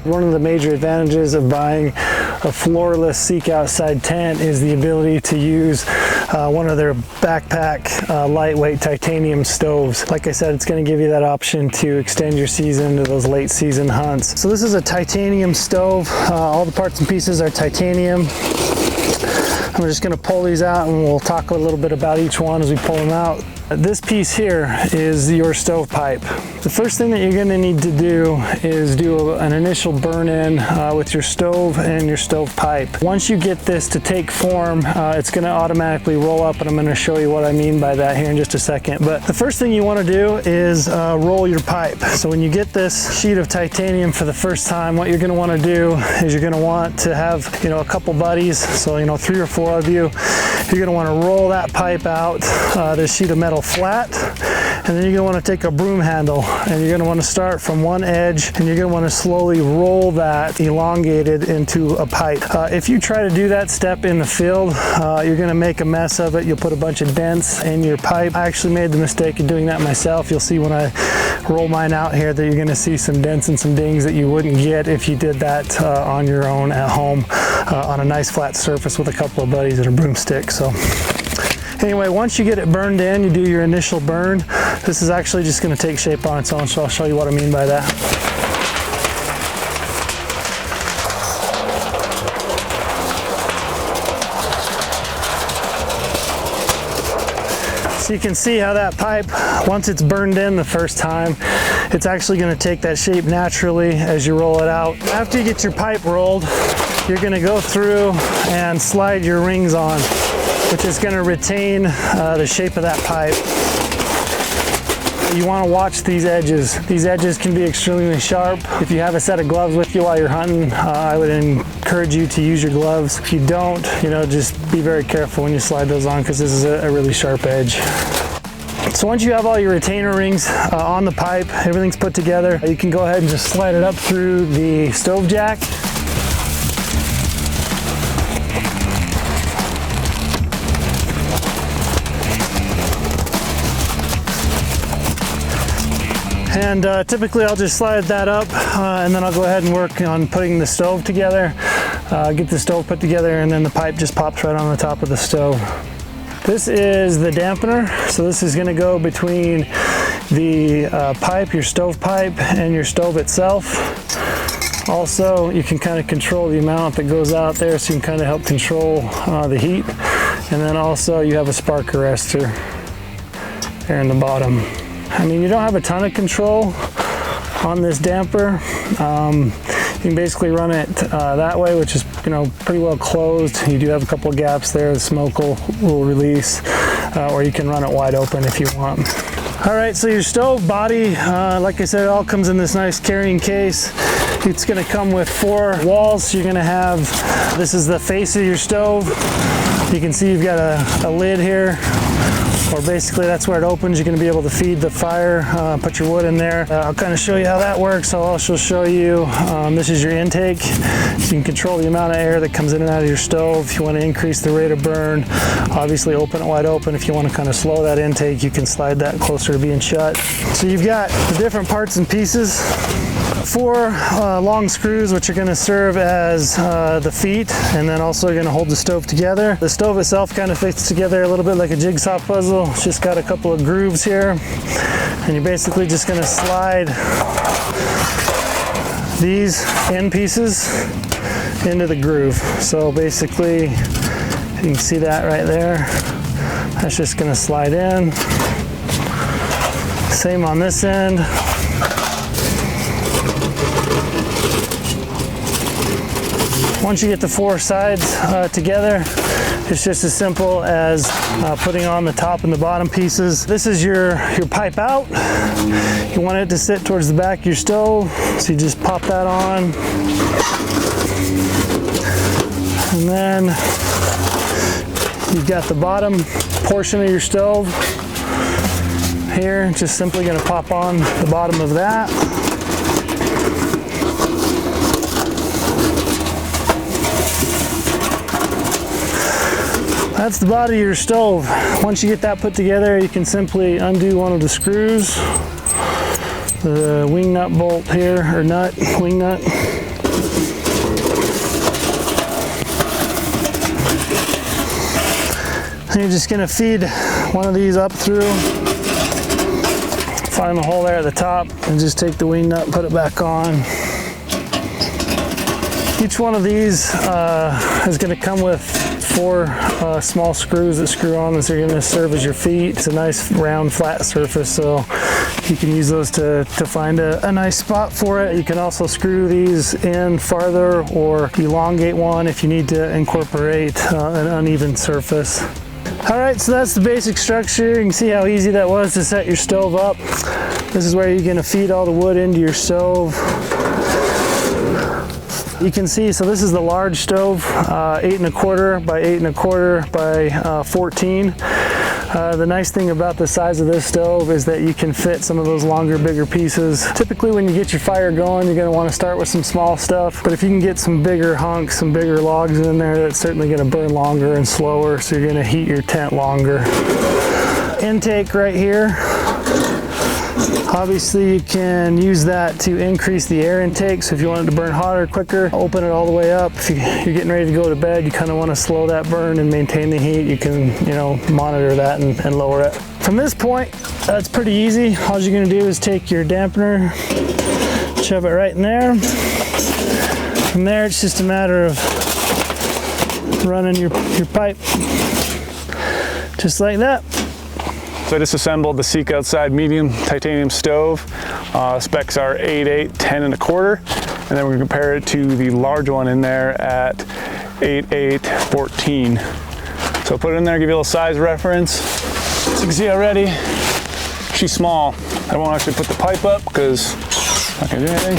One of the major advantages of buying a floorless Seek Outside tent is the ability to use one of their backpack lightweight titanium stoves. Like I said, it's going to give you that option to extend your season to those late season hunts. So this is a titanium stove. All the parts and pieces are titanium. I'm just going to pull these out and we'll talk a little bit about each one as we pull them out. This piece here is your stovepipe. The first thing that you're going to need to do is do an initial burn-in with your stove and your stovepipe. Once you get this to take form, it's going to automatically roll up, and I'm going to show you what I mean by that here in just a second. But the first thing you want to do is roll your pipe. So when you get this sheet of titanium for the first time, what you're going to want to do is you're going to want to have, a couple buddies, so 3 or 4 of you. You're going to want to roll that pipe out, this sheet of metal flat, and then you're going to want to take a broom handle and you're going to want to start from one edge and you're going to want to slowly roll that elongated into a pipe. If you try to do that step in the field, you're going to make a mess of it. You'll put a bunch of dents in your pipe. I actually made the mistake of doing that myself. You'll see when I roll mine out here that you're going to see some dents and some dings that you wouldn't get if you did that on your own at home on a nice flat surface with a couple of buddies and a broomstick. So anyway, once you get it burned in, you do your initial burn. This is actually just going to take shape on its own, so I'll show you what I mean by that. So you can see how that pipe, once it's burned in the first time, it's actually going to take that shape naturally as you roll it out. After you get your pipe rolled, you're going to go through and slide your rings on, which is going to retain the shape of that pipe. You want to watch these edges. These edges can be extremely sharp. If you have a set of gloves with you while you're hunting, I would encourage you to use your gloves. If you don't, just be very careful when you slide those on, because this is a really sharp edge. So once you have all your retainer rings on the pipe, everything's put together, you can go ahead and just slide it up through the stove jack. And typically I'll just slide that up and then I'll go ahead and work on putting the stove together, get the stove put together, and then the pipe just pops right on the top of the stove. This is the dampener. So this is going to go between the pipe, your stove pipe, and your stove itself. Also, you can kind of control the amount that goes out there, so you can kind of help control the heat. And then also you have a spark arrestor there in the bottom. I mean, you don't have a ton of control on this damper. You can basically run it that way, which is pretty well closed. You do have a couple of gaps there, the smoke will release, or you can run it wide open if you want. All right, so your stove body, like I said, it all comes in this nice carrying case. It's going to come with 4 walls. You're going to have, this is the face of your stove. You can see you've got a lid here, or basically that's where it opens. You're going to be able to feed the fire, put your wood in there. I'll kind of show you how that works. I'll also show you, this is your intake. You can control the amount of air that comes in and out of your stove. If you want to increase the rate of burn, obviously open it wide open. If you want to kind of slow that intake, you can slide that closer to being shut. So you've got the different parts and pieces. 4 long screws, which are going to serve as the feet, and then also going to hold the stove together. The stove itself kind of fits together a little bit like a jigsaw puzzle. It's just got a couple of grooves here, and you're basically just going to slide these end pieces into the groove. So basically, you can see that right there. That's just going to slide in. Same on this end. Once you get the 4 sides together, it's just as simple as putting on the top and the bottom pieces. This is your pipe out. You want it to sit towards the back of your stove, so you just pop that on. And then you've got the bottom portion of your stove here, just simply going to pop on the bottom of that. That's the body of your stove. Once you get that put together, you can simply undo one of the screws, the wing nut bolt here, or nut, wing nut. And you're just gonna feed one of these up through, find the hole there at the top, and just take the wing nut and put it back on. Each one of these is going to come with 4 small screws that screw on this. Are going to serve as your feet. It's a nice round flat surface, so you can use those to find a nice spot for it. You can also screw these in farther or elongate one if you need to incorporate an uneven surface. All right, so that's the basic structure. You can see how easy that was to set your stove up. This is where you're going to feed all the wood into your stove. You can see, so this is the large stove, 8 1/4 by 8 1/4 by 14. The nice thing about the size of this stove is that you can fit some of those longer, bigger pieces. Typically when you get your fire going, you're going to want to start with some small stuff, but if you can get some bigger hunks, some bigger logs in there, that's certainly going to burn longer and slower, so you're going to heat your tent longer. Intake right here. Obviously you can use that to increase the air intake, so if you want it to burn hotter, quicker, open it all the way up. If you're getting ready to go to bed, you kind of want to slow that burn and maintain the heat. You can, monitor that and lower it. From this point, that's pretty easy. All you're going to do is take your dampener, shove it right in there. From there, it's just a matter of running your pipe just like that. So I just assembled the Seek Outside medium titanium stove. Specs are 8/8, 10 1/4, and then we're gonna compare it to the large one in there at 8/8, 14. So put it in there, give you a little size reference. As you can see already, she's small. I won't actually put the pipe up because I'm not gonna do anything.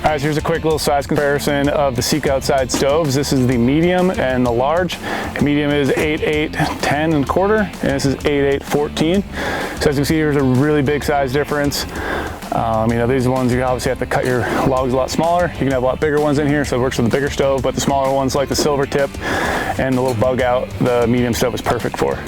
All right, so here's a quick little size comparison of the Seek Outside stoves. This is the medium and the large. Medium is 8/8, 10 1/4, and this is 8/8, 14. So as you can see, here's a really big size difference. These ones, you obviously have to cut your logs a lot smaller. You can have a lot bigger ones in here, so it works with the bigger stove, but the smaller ones like the silver tip and the little bug out, the medium stove is perfect for.